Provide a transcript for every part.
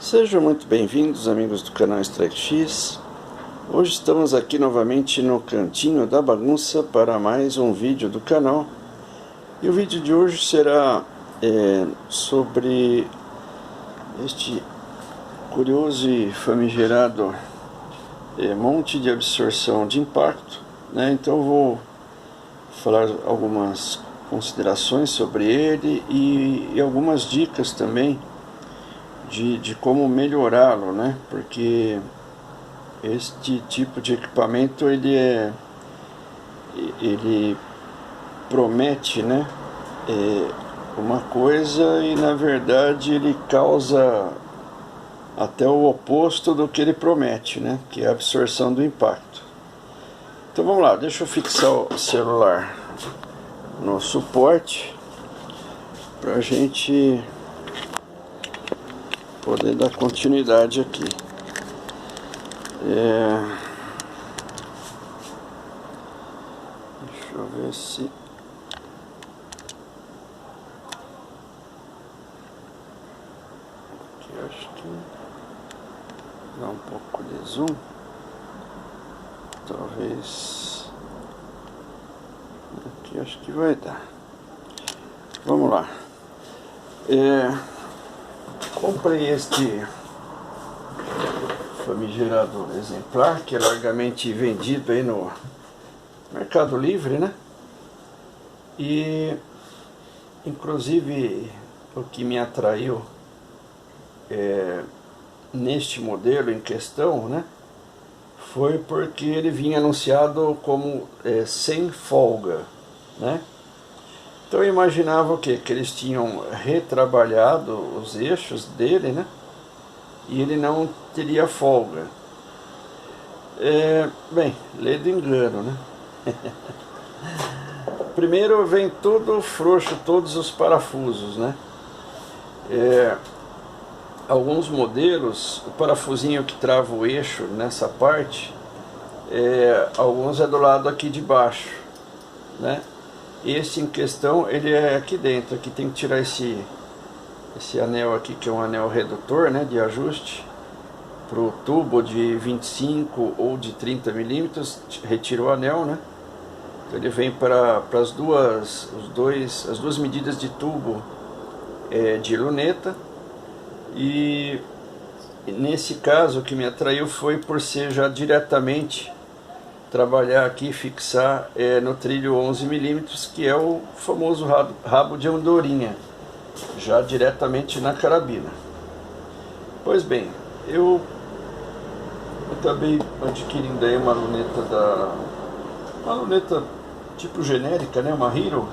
Sejam muito bem-vindos, amigos do canal Strike X. Hoje estamos aqui novamente no cantinho da bagunça para mais um vídeo do canal. E o vídeo de hoje será sobre este curioso e famigerado monte de absorção de impacto, né? Então eu vou falar algumas considerações sobre ele e algumas dicas também de como melhorá-lo, né? Porque este tipo de equipamento ele promete, né, uma coisa e na verdade ele causa até o oposto do que ele promete, né, que é a absorção do impacto. Então vamos lá, deixa eu fixar o celular no suporte para a gente poder dar continuidade aqui. Deixa eu ver se aqui acho que dá um pouco de zoom, talvez aqui acho que vai dar. Vamos lá. Comprei este famigerado exemplar que é largamente vendido aí no Mercado Livre, né? E inclusive o que me atraiu neste modelo em questão, né, foi porque ele vinha anunciado como sem folga, né? Então eu imaginava o quê? Que eles tinham retrabalhado os eixos dele, né? E ele não teria folga. Bem, lê do engano, né? Primeiro vem tudo frouxo, todos os parafusos, né? Alguns modelos, o parafusinho que trava o eixo nessa parte, alguns é do lado aqui de baixo, né? Esse em questão, ele é aqui dentro. Aqui tem que tirar esse anel aqui, que é um anel redutor, né, de ajuste para o tubo de 25 ou de 30 milímetros. Retira o anel, né? Então ele vem para as duas medidas de tubo de luneta. E nesse caso o que me atraiu foi por ser já diretamente trabalhar aqui, fixar no trilho 11 milímetros, que é o famoso rabo de andorinha, já diretamente na carabina. Pois bem, eu acabei adquirindo aí uma luneta tipo genérica, né, uma Hero.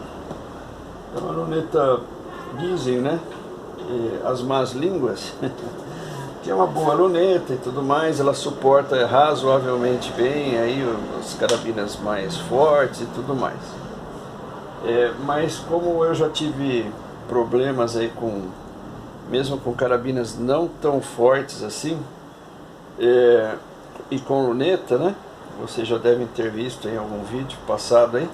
É uma luneta, dizem, né, as más línguas, que é uma boa luneta e tudo mais. Ela suporta razoavelmente bem aí as carabinas mais fortes e tudo mais. Mas como eu já tive problemas aí mesmo com carabinas não tão fortes assim, e com luneta, né, vocês já devem ter visto em algum vídeo passado aí,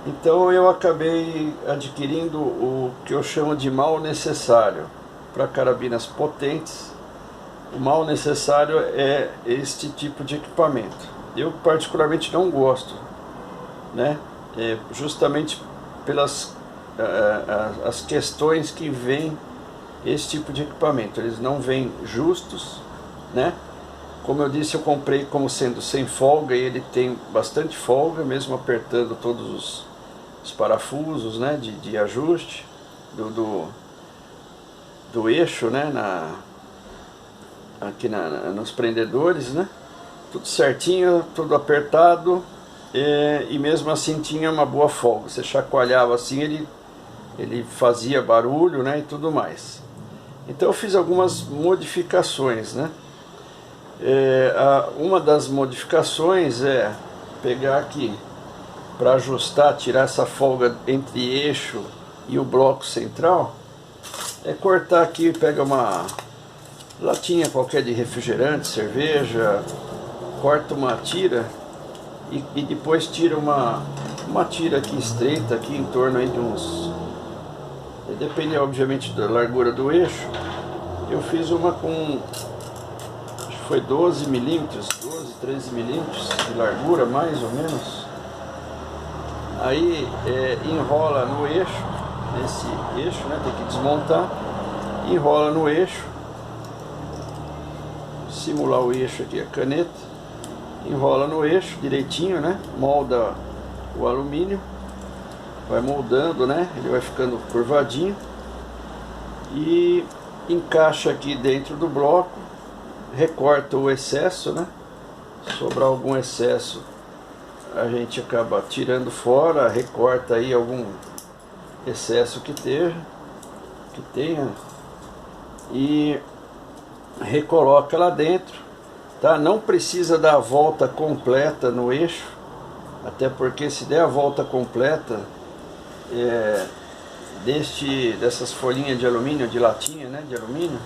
então eu acabei adquirindo o que eu chamo de mal necessário para carabinas potentes. O mal necessário é este tipo de equipamento. Eu particularmente não gosto, né? Justamente pelas as questões que vêm esse tipo de equipamento. Eles não vêm justos, né? Como eu disse, eu comprei como sendo sem folga, e ele tem bastante folga, mesmo apertando todos os parafusos, né, de ajuste do eixo, né, aqui nos prendedores, né, tudo certinho, tudo apertado, e mesmo assim tinha uma boa folga. Você chacoalhava assim, ele fazia barulho, né, e tudo mais. Então eu fiz algumas modificações, né. Uma das modificações é pegar aqui para ajustar, tirar essa folga entre eixo e o bloco central, cortar aqui, pega uma latinha qualquer de refrigerante, cerveja, corta uma tira e depois tira uma tira aqui estreita, aqui em torno aí de uns, depende obviamente da largura do eixo, Eu fiz uma com, acho que foi 12 milímetros, 12, 13 milímetros de largura, mais ou menos. Aí enrola no eixo, nesse eixo, né, tem que desmontar, enrola no eixo, simular o eixo aqui, a caneta, enrola no eixo direitinho, né, molda o alumínio, vai moldando, né, ele vai ficando curvadinho e encaixa aqui dentro do bloco, recorta o excesso, né, sobrar algum excesso a gente acaba tirando fora, recorta aí algum excesso que tenha e recoloca lá dentro, tá? Não precisa dar a volta completa no eixo, até porque se der a volta completa dessas folhinhas de alumínio, de latinha, né, de alumínio,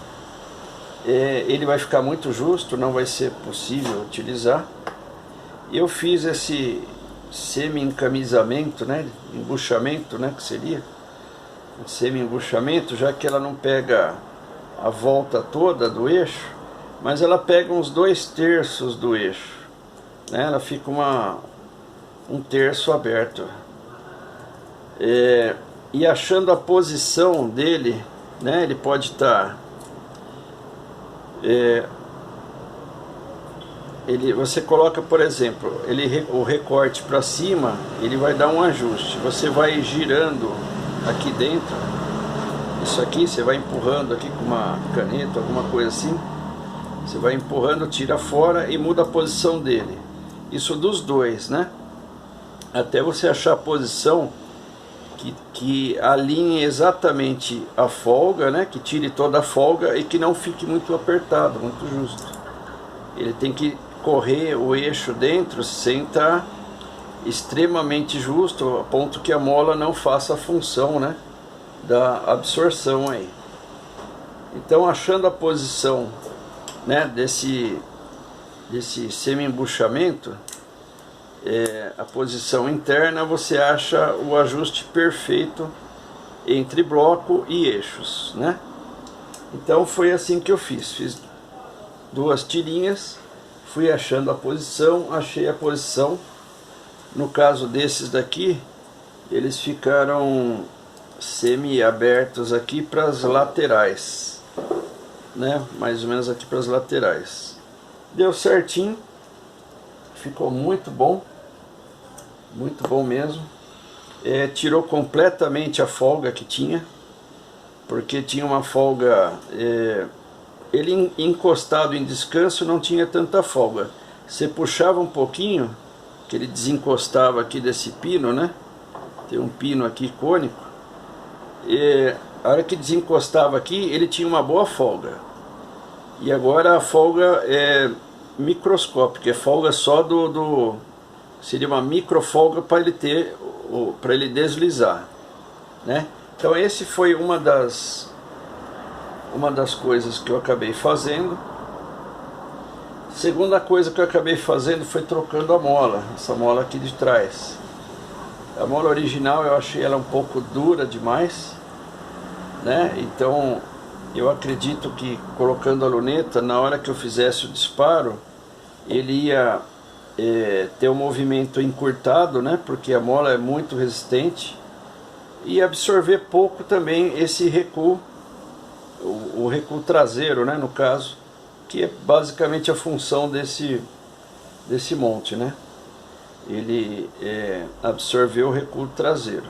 ele vai ficar muito justo, não vai ser possível utilizar. Eu fiz esse semi-encamisamento, né, embuchamento, né, que seria um semi-embuchamento, já que ela não pega a volta toda do eixo, mas ela pega uns 2/3 do eixo, né, ela fica um terço aberto. E achando a posição dele, né, ele pode estar você coloca, por exemplo, o recorte para cima, ele vai dar um ajuste. Você vai girando aqui dentro, isso aqui você vai empurrando aqui com uma caneta, alguma coisa assim. Você vai empurrando, tira fora e muda a posição dele. Isso dos dois, né? Até você achar a posição que alinhe exatamente a folga, né? Que tire toda a folga e que não fique muito apertado, muito justo. Ele tem que correr o eixo dentro sem estar extremamente justo, a ponto que a mola não faça a função, né, da absorção aí. Então, achando a posição, né, desse semi-embuchamento, a posição interna, você acha o ajuste perfeito entre bloco e eixos, né? Então foi assim que eu fiz 2 tirinhas, fui achando a posição, achei a posição. No caso desses daqui, eles ficaram semi-abertos aqui para as laterais, né? Mais ou menos aqui para as laterais. Deu certinho, ficou muito bom mesmo. Tirou completamente a folga que tinha, porque tinha uma folga... ele encostado em descanso não tinha tanta folga. Você puxava um pouquinho, que ele desencostava aqui desse pino, né? Tem um pino aqui cônico. E a hora que desencostava aqui, ele tinha uma boa folga. E agora a folga é microscópica, é folga só seria uma microfolga para ele ter, para ele deslizar, né? Então esse foi uma das coisas que eu acabei fazendo. Segunda coisa que eu acabei fazendo foi trocando a mola, essa mola aqui de trás. A mola original eu achei ela um pouco dura demais, né? Então eu acredito que colocando a luneta, na hora que eu fizesse o disparo, ele ia ter um movimento encurtado, né? Porque a mola é muito resistente, e absorver pouco também esse recuo, o recuo traseiro, né, no caso, que é basicamente a função desse monte, né? Ele absorveu o recuo traseiro.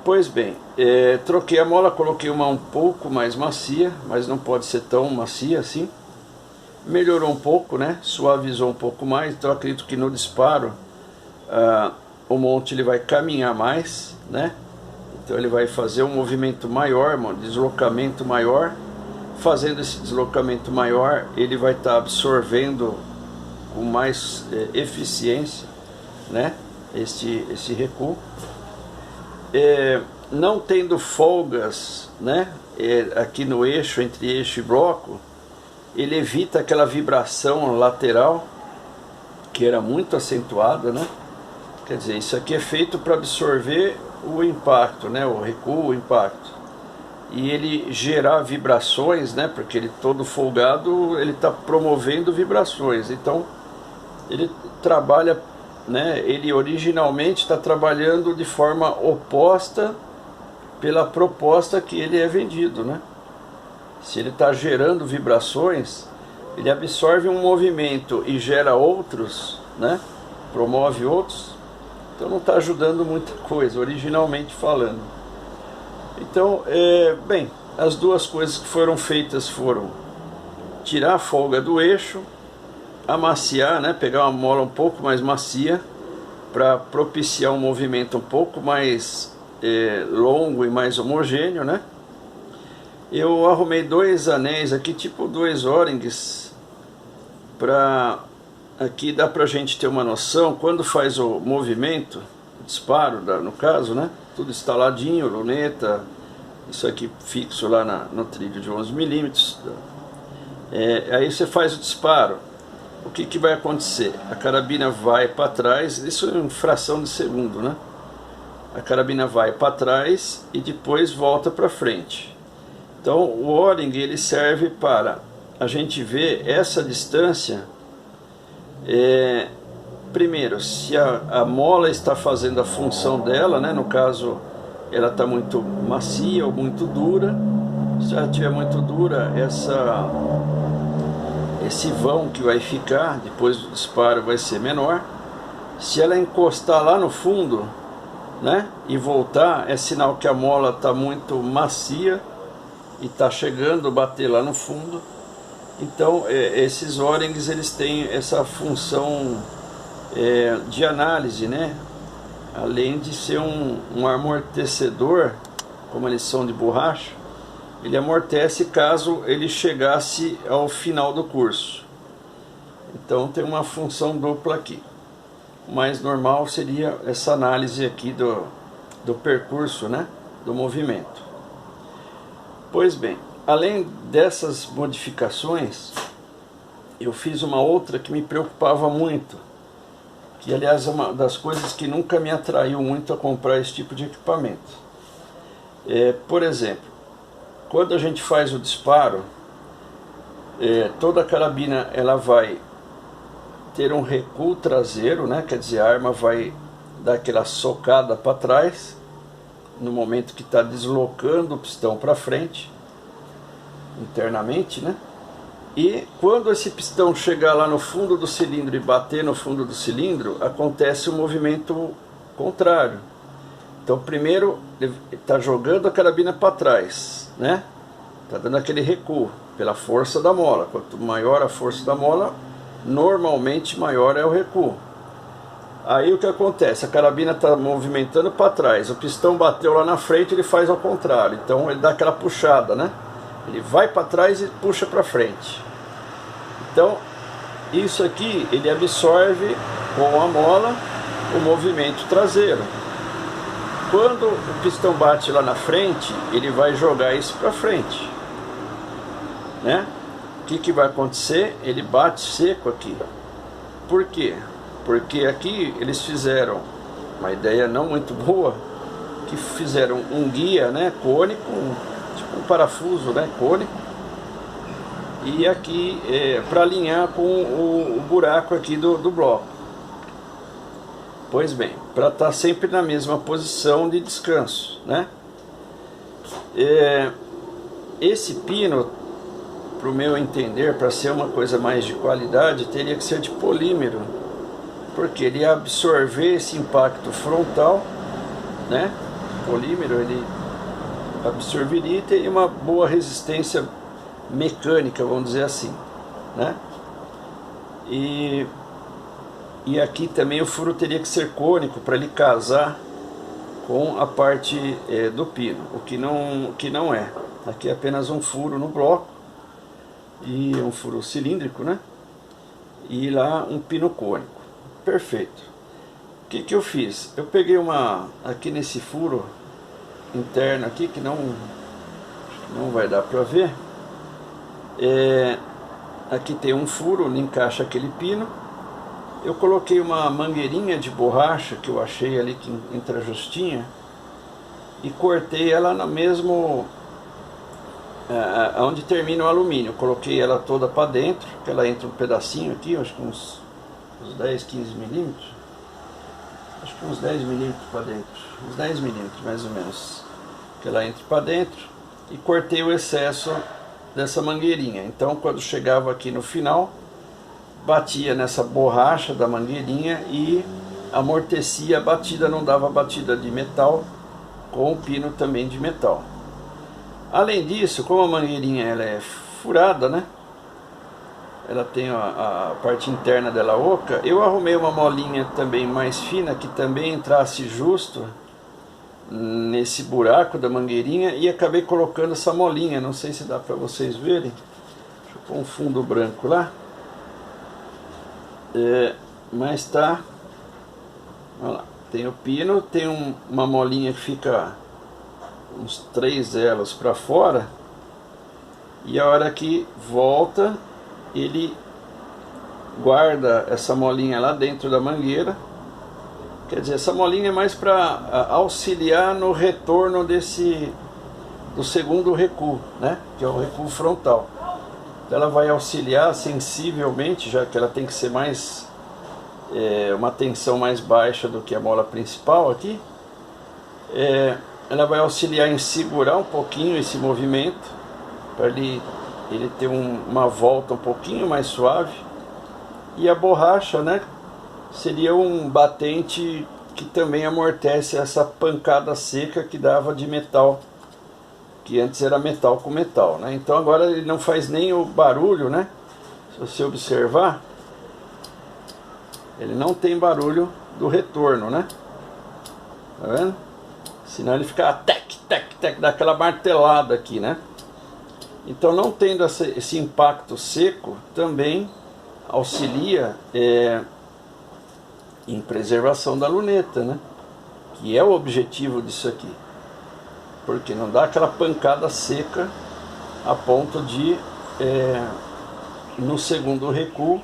Pois bem, troquei a mola, coloquei uma um pouco mais macia, mas não pode ser tão macia assim. Melhorou um pouco, né? Suavizou um pouco mais. Então acredito que no disparo o monte ele vai caminhar mais, né? Então ele vai fazer um movimento maior, um deslocamento maior. Fazendo esse deslocamento maior, ele vai estar absorvendo com mais eficiência, né, esse recuo. Não tendo folgas, né, aqui no eixo, entre eixo e bloco, ele evita aquela vibração lateral que era muito acentuada, né? Quer dizer, isso aqui é feito para absorver o impacto, né, o recuo, o impacto. e ele gerar vibrações, né? Porque ele todo folgado, ele está promovendo vibrações. Então ele trabalha, né? Ele originalmente está trabalhando de forma oposta pela proposta que ele é vendido, né? Se ele está gerando vibrações, ele absorve um movimento e gera outros, né? Promove outros, então não está ajudando muita coisa, originalmente falando. Então, bem, as duas coisas que foram feitas foram tirar a folga do eixo, amaciar, né? Pegar uma mola um pouco mais macia, para propiciar um movimento um pouco mais longo e mais homogêneo, né? Eu arrumei dois anéis aqui, tipo dois O-rings, para aqui dá pra gente ter uma noção quando faz o movimento, o disparo, no caso, né? Tudo instaladinho, luneta, isso aqui fixo lá no trilho de 11 milímetros. Aí você faz o disparo. O que vai acontecer? A carabina vai para trás, isso em fração de segundo, né? A carabina vai para trás e depois volta para frente. Então o O-ring ele serve para a gente ver essa distância. Primeiro, se a mola está fazendo a função dela, né? No caso, ela está muito macia ou muito dura. Se ela estiver muito dura, esse vão que vai ficar depois do disparo vai ser menor. Se ela encostar lá no fundo, né, e voltar, é sinal que a mola está muito macia e está chegando a bater lá no fundo. Então esses O-rings eles têm essa função de análise, né? Além de ser um amortecedor, como eles são de borracha, ele amortece caso ele chegasse ao final do curso. Então tem uma função dupla aqui. O mais normal seria essa análise aqui do percurso, né, do movimento. Pois bem, além dessas modificações, eu fiz uma outra que me preocupava muito, que aliás é uma das coisas que nunca me atraiu muito a comprar esse tipo de equipamento. Por exemplo, quando a gente faz o disparo, toda a carabina ela vai ter um recuo traseiro, né? Quer dizer, a arma vai dar aquela socada para trás no momento que está deslocando o pistão para frente, internamente, né? E quando esse pistão chegar lá no fundo do cilindro e bater no fundo do cilindro, acontece um movimento contrário. Então primeiro ele está jogando a carabina para trás, né? Está dando aquele recuo pela força da mola. Quanto maior a força da mola, normalmente maior é o recuo. Aí o que acontece? A carabina está movimentando para trás, o pistão bateu lá na frente, ele faz ao contrário. Então ele dá aquela puxada, né? Ele vai para trás e puxa para frente. Então isso aqui ele absorve com a mola o movimento traseiro. Quando o pistão bate lá na frente, ele vai jogar isso para frente, né? O que vai acontecer? Ele bate seco aqui. Por quê? Porque aqui eles fizeram uma ideia não muito boa, que fizeram um guia, né, cônico, tipo um parafuso, né, cônico, e aqui para alinhar com o buraco aqui do bloco. Pois bem, para estar sempre na mesma posição de descanso, né? Esse pino, para o meu entender, para ser uma coisa mais de qualidade, teria que ser de polímero, porque ele ia absorver esse impacto frontal, né? O polímero ele absorveria e teria uma boa resistência mecânica, vamos dizer assim, né? E aqui também o furo teria que ser cônico para ele casar com a parte do pino, o que não é. Aqui é apenas um furo no bloco, e um furo cilíndrico, né? E lá um pino cônico. Perfeito. O que eu fiz? Eu peguei aqui nesse furo interno aqui, que não vai dar para ver. Aqui tem um furo onde encaixa aquele pino. Eu coloquei uma mangueirinha de borracha que eu achei ali que entra justinha, e cortei ela no mesmo onde termina o alumínio. Coloquei ela toda para dentro, que ela entra um pedacinho aqui, acho que uns 10, 15 milímetros. Acho que uns 10 milímetros para dentro, uns 10 milímetros mais ou menos, que ela entra para dentro, e cortei o excesso dessa mangueirinha. Então quando chegava aqui no final, batia nessa borracha da mangueirinha e amortecia a batida, não dava batida de metal, com o pino também de metal. Além disso, como a mangueirinha ela é furada, né? Ela tem a parte interna dela oca, eu arrumei uma molinha também mais fina, que também entrasse justo nesse buraco da mangueirinha, e acabei colocando essa molinha, não sei se dá para vocês verem. Deixa eu pôr um fundo branco lá. Mas tá, olha lá, tem o pino, tem uma molinha que fica uns 3 elos para fora, e a hora que volta ele guarda essa molinha lá dentro da mangueira. Quer dizer, essa molinha é mais para auxiliar no retorno do segundo recuo, né? Que é o recuo frontal. Ela vai auxiliar sensivelmente, já que ela tem que ser mais uma tensão mais baixa do que a mola principal aqui. Ela vai auxiliar em segurar um pouquinho esse movimento, para ele ter uma volta um pouquinho mais suave. E a borracha, né, seria um batente que também amortece essa pancada seca que dava de metal, que antes era metal com metal, né? Então agora ele não faz nem o barulho, né? Se você observar, ele não tem barulho do retorno, né? Tá vendo? Senão ele fica tec, tec, tec, dá aquela martelada aqui, né? Então, não tendo esse impacto seco, também auxilia em preservação da luneta, né? Que é o objetivo disso aqui. Porque não dá aquela pancada seca a ponto de, no segundo recuo,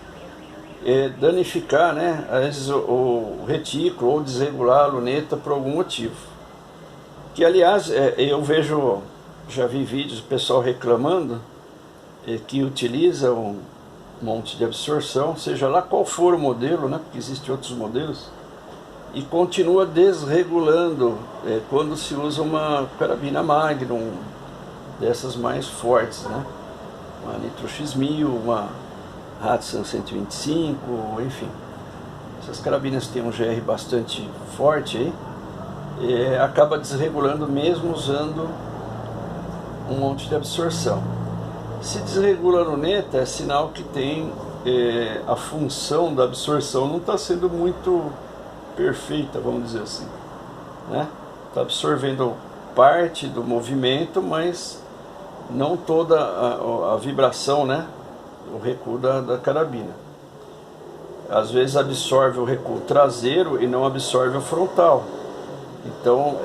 danificar, né, às vezes o retículo ou desregular a luneta por algum motivo. Que, aliás, eu vejo, já vi vídeos do pessoal reclamando que utiliza um monte de absorção, seja lá qual for o modelo, né, porque existem outros modelos, e continua desregulando quando se usa uma carabina Magnum, dessas mais fortes, né, uma Nitro X1000, uma Hudson 125, enfim. Essas carabinas têm um GR bastante forte aí, acaba desregulando mesmo usando um monte de absorção. Se desregula a luneta, é sinal que tem a função da absorção não está sendo muito perfeita, vamos dizer assim, né? Está absorvendo parte do movimento, mas não toda a vibração, né? O recuo da carabina. Às vezes absorve o recuo traseiro e não absorve o frontal. Então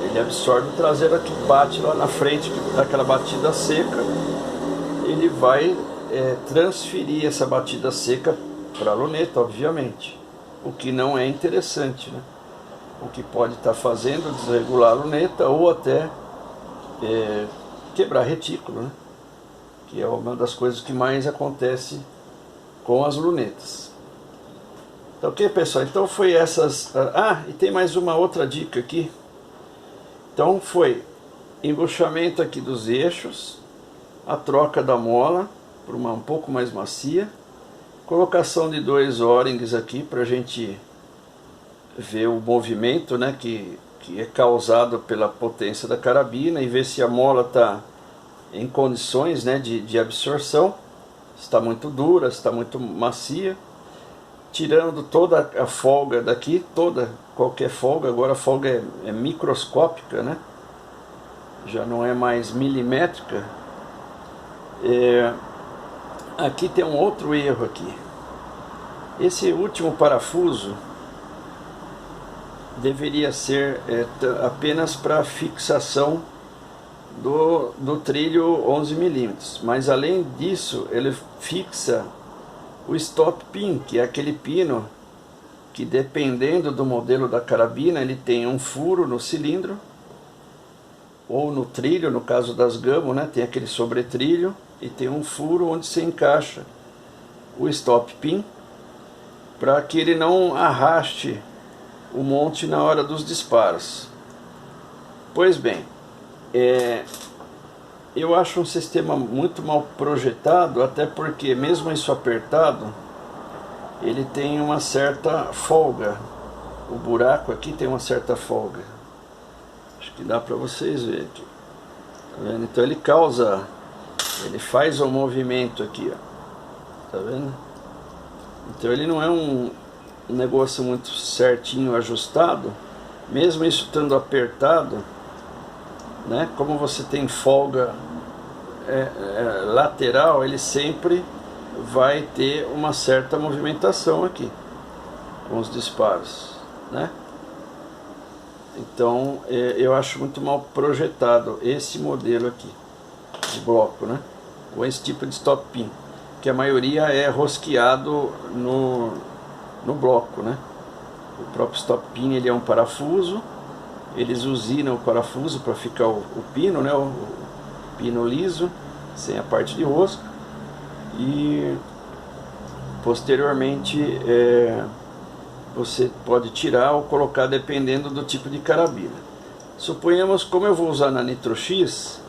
ele absorve o traseiro que bate lá na frente, que dá aquela batida seca. Ele vai transferir essa batida seca para a luneta, obviamente, o que não é interessante, né? O que pode estar fazendo é desregular a luneta ou até quebrar retículo, né? Que é uma das coisas que mais acontece com as lunetas. Então, ok, pessoal? Então foi essas... e tem mais uma outra dica aqui. Então foi embuchamento aqui dos eixos, a troca da mola por uma um pouco mais macia, colocação de 2 O-rings aqui para a gente ver o movimento, né, que é causado pela potência da carabina, e ver se a mola está em condições, né, de absorção, se está muito dura, se está muito macia, tirando toda a folga daqui, qualquer folga. Agora a folga é microscópica, né? Já não é mais milimétrica. Aqui tem um outro erro aqui. Esse último parafuso deveria ser apenas para fixação do trilho 11 mm, mas além disso ele fixa o stop pin, que é aquele pino que, dependendo do modelo da carabina, ele tem um furo no cilindro, ou no trilho, no caso das gamo, né, tem aquele sobretrilho e tem um furo onde se encaixa o stop pin para que ele não arraste o monte na hora dos disparos. Pois bem, eu acho um sistema muito mal projetado, até porque mesmo isso apertado, ele tem uma certa folga. O buraco aqui tem uma certa folga. Acho que dá para vocês verem aqui. Tá vendo? Então ele faz o movimento aqui, ó. Tá vendo? Então ele não é um negócio muito certinho, ajustado. Mesmo isso estando apertado, né? Como você tem folga lateral, ele sempre vai ter uma certa movimentação aqui com os disparos, né? Então eu acho muito mal projetado esse modelo aqui de bloco, né? Com esse tipo de stop pin, que a maioria é rosqueado no bloco, né? O próprio stop pin, ele é um parafuso, eles usinam o parafuso para ficar o pino, né? O pino liso, sem a parte de rosca, e posteriormente você pode tirar ou colocar dependendo do tipo de carabina. Suponhamos, como eu vou usar na Nitro X,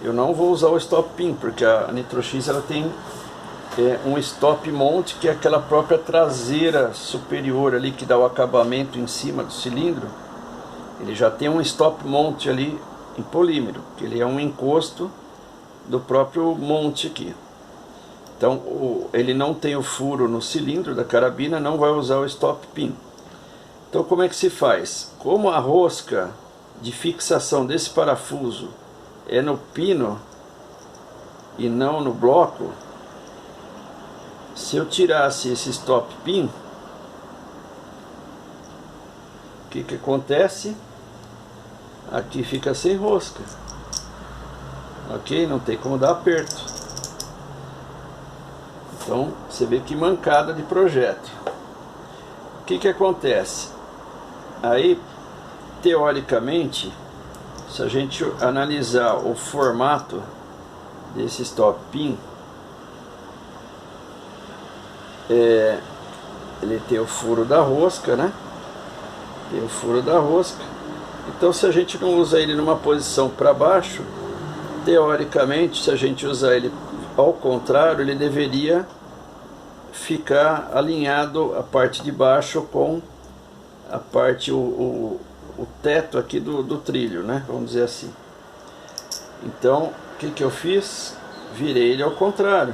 eu não vou usar o stop pin, porque a Nitro X ela tem um stop mount, que é aquela própria traseira superior ali que dá o acabamento em cima do cilindro. Ele já tem um stop mount ali em polímero, que ele é um encosto do próprio monte aqui. Então ele não tem o furo no cilindro da carabina, não vai usar o stop pin. Então como é que se faz? Como a rosca de fixação desse parafuso é no pino e não no bloco, se eu tirasse esse stop pin, o que acontece? Aqui fica sem rosca, ok? Não tem como dar aperto. Então você vê que mancada de projeto. O que acontece? Aí, teoricamente, se a gente analisar o formato desse stop pin, ele tem o furo da rosca, né? Tem o furo da rosca. Então, se a gente não usa ele numa posição para baixo, teoricamente, se a gente usar ele ao contrário, ele deveria ficar alinhado a parte de baixo com a parte, o teto aqui do trilho, né? Vamos dizer assim. Então, o que eu fiz? Virei ele ao contrário.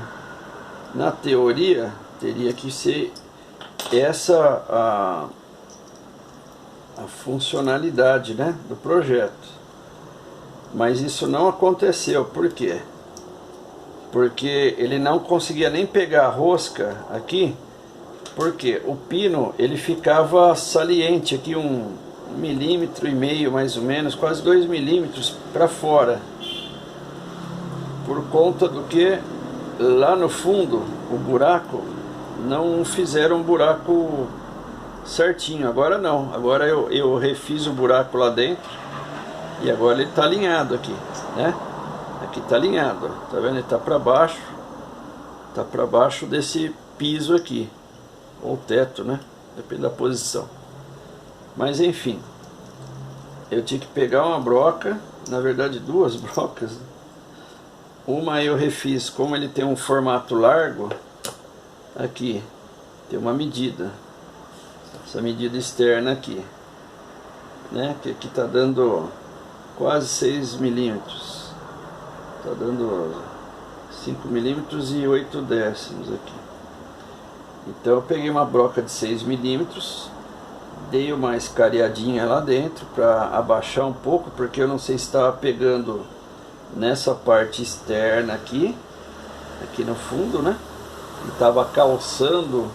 Na teoria, teria que ser essa a funcionalidade, né, do projeto. Mas isso não aconteceu. Por quê? Porque ele não conseguia nem pegar a rosca aqui, porque o pino ele ficava saliente aqui 1,5 milímetro mais ou menos, quase 2 milímetros para fora, por conta do que lá no fundo o buraco não fizeram um buraco certinho. Agora não, agora eu refiz o buraco lá dentro e agora ele está alinhado aqui, né? Aqui está alinhado, tá vendo? Ele está para baixo desse piso aqui, ou teto, né? Depende da posição. Mas enfim, eu tinha que pegar uma broca, na verdade 2 brocas. Uma eu refiz, como ele tem um formato largo, aqui tem uma medida, essa medida externa aqui, né? Que aqui está dando quase 6 milímetros. Está dando 5 milímetros e 8 décimos aqui. Então eu peguei uma broca de 6 milímetros, dei uma escariadinha lá dentro para abaixar um pouco, porque eu não sei se estava pegando nessa parte externa aqui no fundo, né? E estava calçando,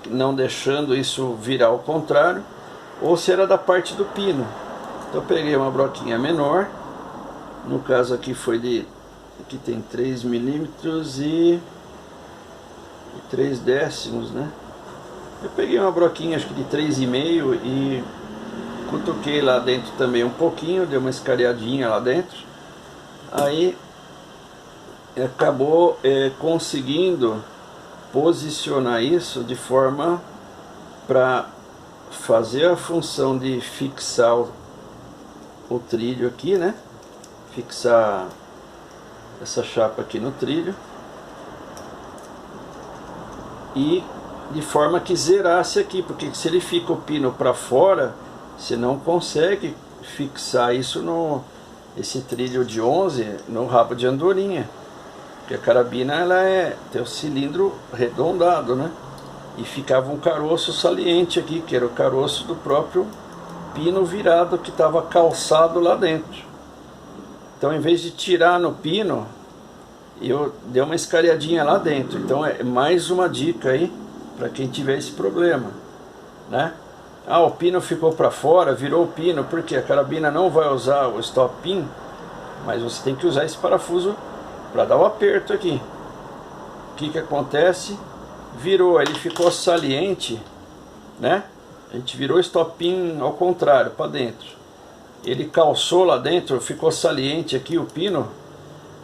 não deixando isso virar ao contrário, ou se era da parte do pino. Então eu peguei uma broquinha menor. No caso aqui foi aqui tem 3 milímetros e 3 décimos, né? Eu peguei uma broquinha acho que de 3,5 e Cutuquei lá dentro também um pouquinho, dei uma escareadinha lá dentro. Aí acabou conseguindo posicionar isso de forma para fazer a função de fixar o trilho aqui, né? Fixar essa chapa aqui no trilho. E de forma que zerasse aqui, porque se ele fica o pino para fora, você não consegue fixar isso esse trilho de 11 no rabo de andorinha, porque a carabina ela tem o cilindro arredondado, né? E ficava um caroço saliente aqui, que era o caroço do próprio pino virado que estava calçado lá dentro. Então, em vez de tirar no pino, eu dei uma escareadinha lá dentro. Então é mais uma dica aí para quem tiver esse problema, né? Ah, o pino ficou para fora, virou o pino, porque a carabina não vai usar o stop pin, mas você tem que usar esse parafuso para dar o aperto aqui. O que acontece? Virou, ele ficou saliente, né? A gente virou o stop pin ao contrário, para dentro. Ele calçou lá dentro, ficou saliente aqui o pino.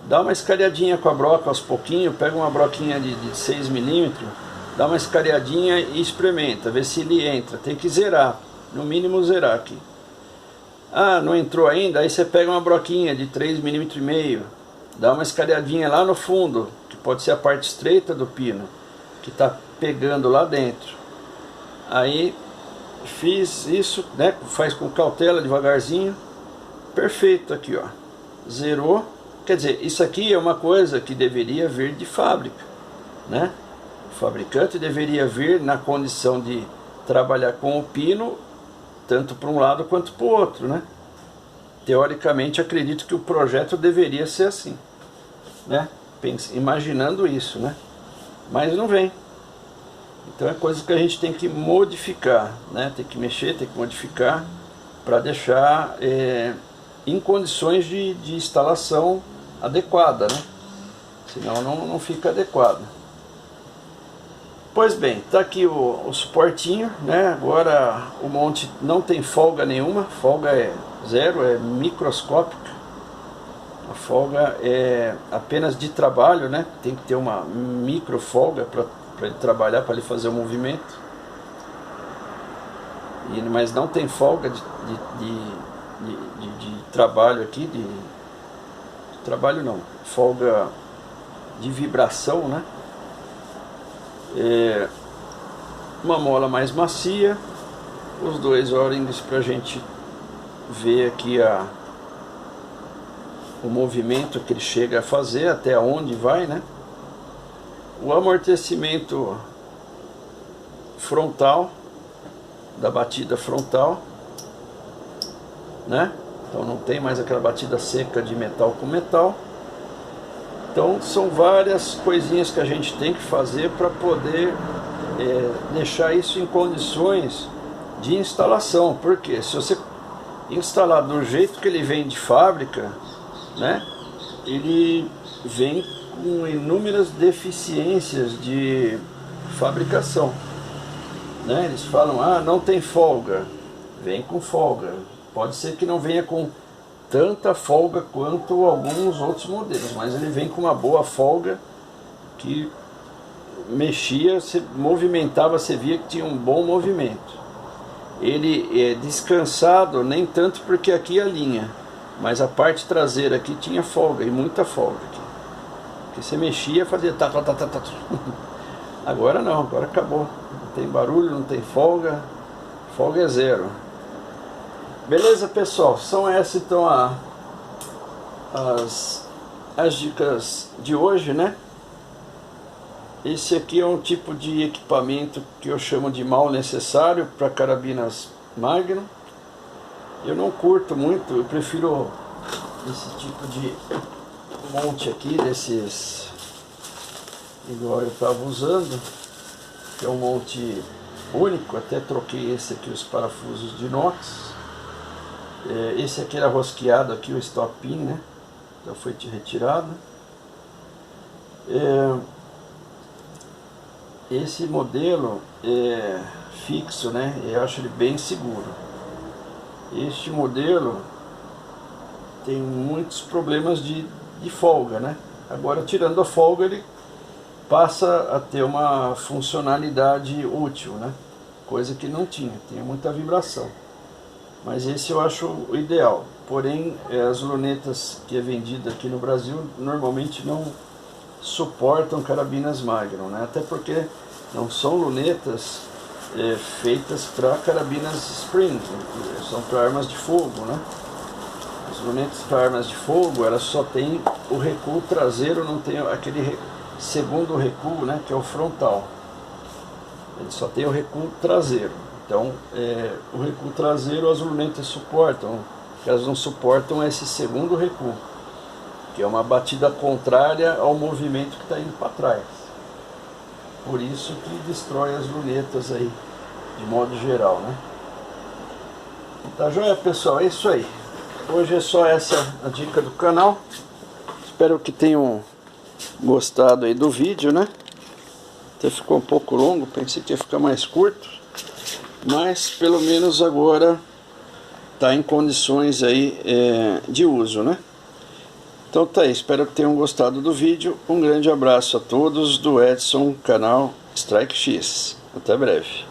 Dá uma escareadinha com a broca aos pouquinhos, pega uma broquinha de 6 milímetros, dá uma escareadinha e experimenta, vê se ele entra. Tem que zerar, no mínimo zerar aqui. Ah, não entrou ainda? Aí você pega uma broquinha de 3,5 milímetros, dá uma escareadinha lá no fundo, que pode ser a parte estreita do pino, que está pegando lá dentro. Aí fiz isso, né? Faz com cautela, devagarzinho. Perfeito aqui, ó. Zerou. Quer dizer, isso aqui é uma coisa que deveria vir de fábrica, né? O fabricante deveria vir na condição de trabalhar com o pino, tanto para um lado quanto para o outro, né? Teoricamente, acredito que o projeto deveria ser assim, né? Imaginando isso, né? Mas não vem. Então é coisa que a gente tem que modificar, né? Tem que mexer, tem que modificar para deixar em condições de instalação adequada, né? Senão não fica adequado. Pois bem, tá aqui o suportinho, né? Agora o monte não tem folga nenhuma, folga é zero, é microscópica. A folga é apenas de trabalho, né? Tem que ter uma micro folga para ele trabalhar, para ele fazer o movimento. Mas não tem folga de trabalho aqui, de trabalho não, folga de vibração, né? Uma mola mais macia, os dois O-rings para a gente ver aqui o movimento que ele chega a fazer, até onde vai, né? O amortecimento frontal, da batida frontal, né? Então não tem mais aquela batida seca de metal com metal. Então são várias coisinhas que a gente tem que fazer para poder deixar isso em condições de instalação. Porque se você instalar do jeito que ele vem de fábrica, né, ele vem com inúmeras deficiências de fabricação, né? Eles falam, ah, não tem folga. Vem com folga. Pode ser que não venha com tanta folga quanto alguns outros modelos, mas ele vem com uma boa folga que mexia, se movimentava, você via que tinha um bom movimento. Ele é descansado, nem tanto porque aqui é a linha, mas a parte traseira aqui tinha folga, e muita folga aqui. Porque você mexia, fazia tá. Agora não, agora acabou. Não tem barulho, não tem folga, folga é zero. Beleza, pessoal? São essas então as dicas de hoje, né? Esse aqui é um tipo de equipamento que eu chamo de mal necessário para carabinas Magnum. Eu não curto muito, eu prefiro esse tipo de monte aqui, desses igual eu estava usando, que é um monte único. Até troquei esse aqui, os parafusos de inox. Esse aqui era rosqueado aqui, o stop pin, né? Já foi retirado. Esse modelo é fixo, né? Eu acho ele bem seguro. Este modelo tem muitos problemas de folga, né? Agora, tirando a folga, ele passa a ter uma funcionalidade útil, né? Coisa que não tinha muita vibração. Mas esse eu acho o ideal. Porém, as lunetas que é vendida aqui no Brasil normalmente não suportam carabinas Magnum, né? Até porque não são lunetas feitas para carabinas Spring, né? São para armas de fogo, né? As lunetas para armas de fogo, elas só tem o recuo traseiro, não tem aquele segundo recuo, né, que é o frontal. Ele só tem o recuo traseiro. Então, o recuo traseiro as lunetas suportam, elas não suportam esse segundo recuo, que é uma batida contrária ao movimento que está indo para trás. Por isso que destrói as lunetas aí, de modo geral, né? Tá joia, pessoal? É isso aí. Hoje é só essa a dica do canal. Espero que tenham gostado aí do vídeo, né? Até ficou um pouco longo, pensei que ia ficar mais curto, mas pelo menos agora tá em condições aí de uso, né? Então tá aí, espero que tenham gostado do vídeo. Um grande abraço a todos do Edson, canal Strike X. Até breve.